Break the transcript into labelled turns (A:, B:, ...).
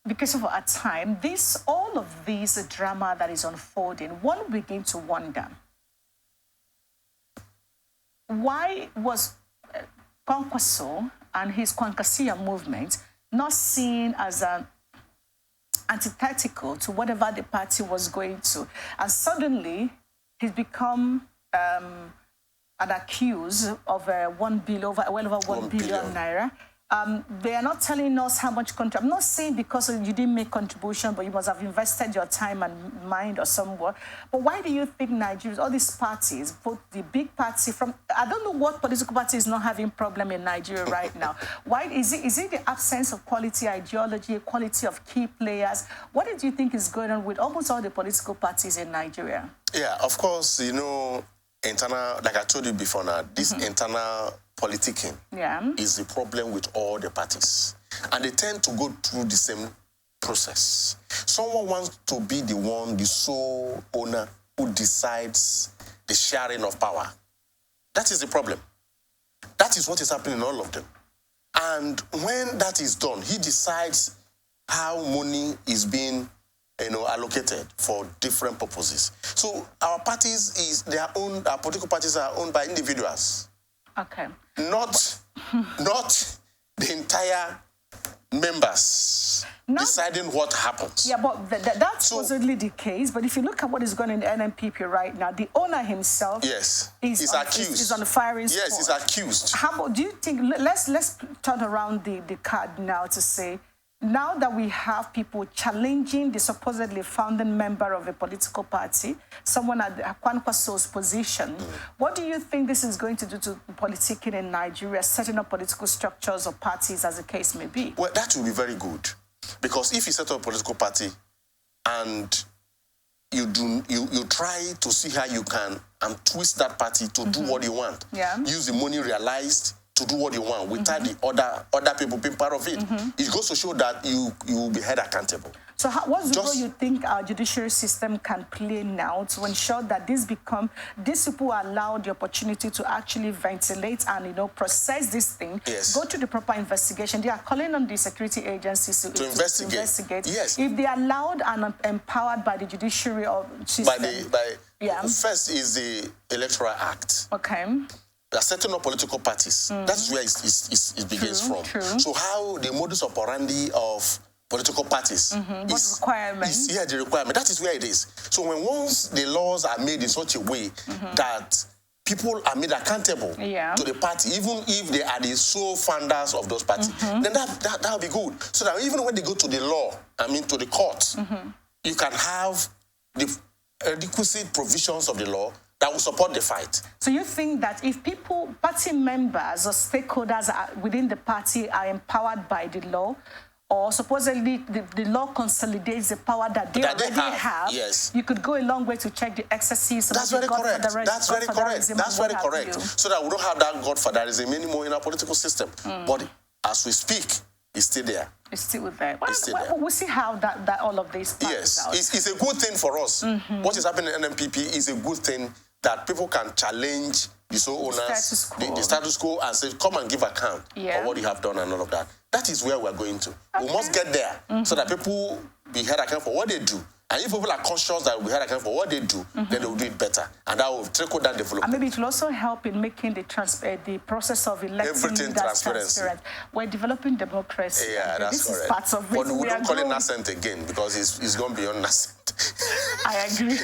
A: because of our time, all of this drama that is unfolding, one begin to wonder, why was Kwakwanso and his Kwankwasia movement not seen as an antithetical to whatever the party was going to? And suddenly, he's become an accused of 1 billion, well over 1 billion naira. They are not telling us how much I'm not saying because you didn't make contribution, but you must have invested your time and mind or somewhere. But why do you think Nigerians, all these parties, both the big party from, I don't know what political party is not having problem in Nigeria right now. Why is it the absence of quality ideology, quality of key players? What do you think is going on with almost all the political parties in Nigeria?
B: Yeah, of course, you know, internal, like I told you before now, this internal politicking is the problem with all the parties. And they tend to go through the same process. Someone wants to be the one, the sole owner who decides the sharing of power. That is the problem. That is what is happening in all of them. And when that is done, he decides how money is being allocated for different purposes. So our parties our political parties are owned by individuals.
A: Okay.
B: Not the entire members deciding what happens.
A: Yeah, but that's supposedly the case. But if you look at what is going on in the NNPP right now, the owner himself is accused. Is on the firing squad.
B: Yes, he's accused.
A: How about, do you think, let's turn around the card now to say, now that we have people challenging the supposedly founding member of a political party, someone at Kwakwanso's position, what do you think this is going to do to politicking in Nigeria, setting up political structures or parties as the case may be?
B: Well, that will be very good. Because if you set up a political party and you try to see how you can twist that party to do what you want, use the money realized to do what you want without the other people being part of it. It goes to show that you will be held accountable.
A: So what's the role you think our judiciary system can play now to ensure that these people are allowed the opportunity to actually ventilate and process this thing, go to the proper investigation? They are calling on the security agencies to investigate.
B: Yes.
A: If they are allowed and empowered by the judiciary or system.
B: First is the Electoral Act.
A: Okay.
B: They are setting up political parties. That's where it begins from.
A: True.
B: So how the modus operandi of political parties is the requirement. That is where it is. So once the laws are made in such a way that people are made accountable to the party, even if they are the sole founders of those parties, then that will be good. So that even when they go to the law, to the courts, you can have the requisite provisions of the law that will support the fight.
A: So you think that if party members or stakeholders within the party are empowered by the law, or supposedly the law consolidates the power that they already have, you could go a long way to check the excesses.
B: That's very correct. That's very correct. So that we don't have that godfatherism anymore in our political system. But as we speak, it's still there.
A: It's still there. We'll see how that all of this plays out.
B: It's a good thing for us. What is happening in NNPP is a good thing, that people can challenge the sole owners, the status quo, and say, come and give account of what you have done and all of that. That is where we're going to. We must get there so that people be held account for what they do. And if people are conscious that we held account for what they do, then they will do it better. And that will trickle down development.
A: And maybe it will also help in making the process of electing leaders transparent. We're developing democracy.
B: Yeah, that's correct.
A: Is part of it.
B: But we don't call it nascent again because it's gone beyond nascent.
A: I agree.